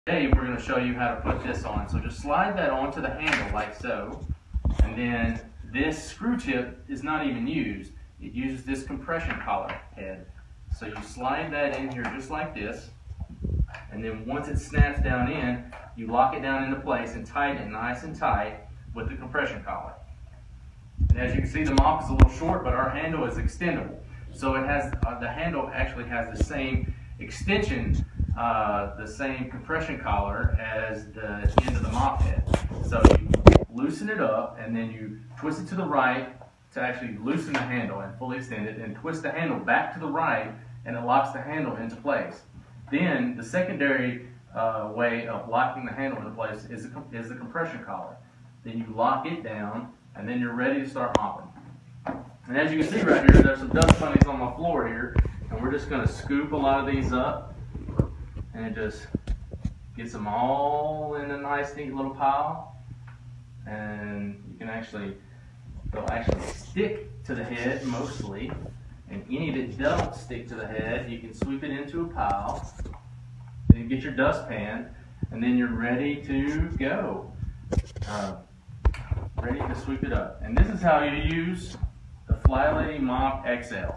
Today we're going to show you how to put this on. So just slide that onto the handle like so, and then this screw tip is not even used. It uses this compression collar head. So you slide that in here just like this, and then once it snaps down in, you lock it down into place and tighten it nice and tight with the compression collar. And as you can see, the mop is a little short, but our handle is extendable. So it has the handle actually has the same extension, the same compression collar as the end of the mop head. So you loosen it up, and then you twist it to the right to actually loosen the handle and fully extend it, and twist the handle back to the right, and it locks the handle into place. Then the secondary way of locking the handle into place is the compression collar. Then you lock it down, and then you're ready to start mopping. And as you can see right here, there's some dust bunnies on my floor here, and we're just going to scoop a lot of these up, and it just gets them all in a nice neat little pile. And you can they'll actually stick to the head mostly, and any that don't stick to the head, you can sweep it into a pile. Then you get your dustpan, and then you're ready to go. Ready to sweep it up. And this is how you use the FlyLady Mop XL.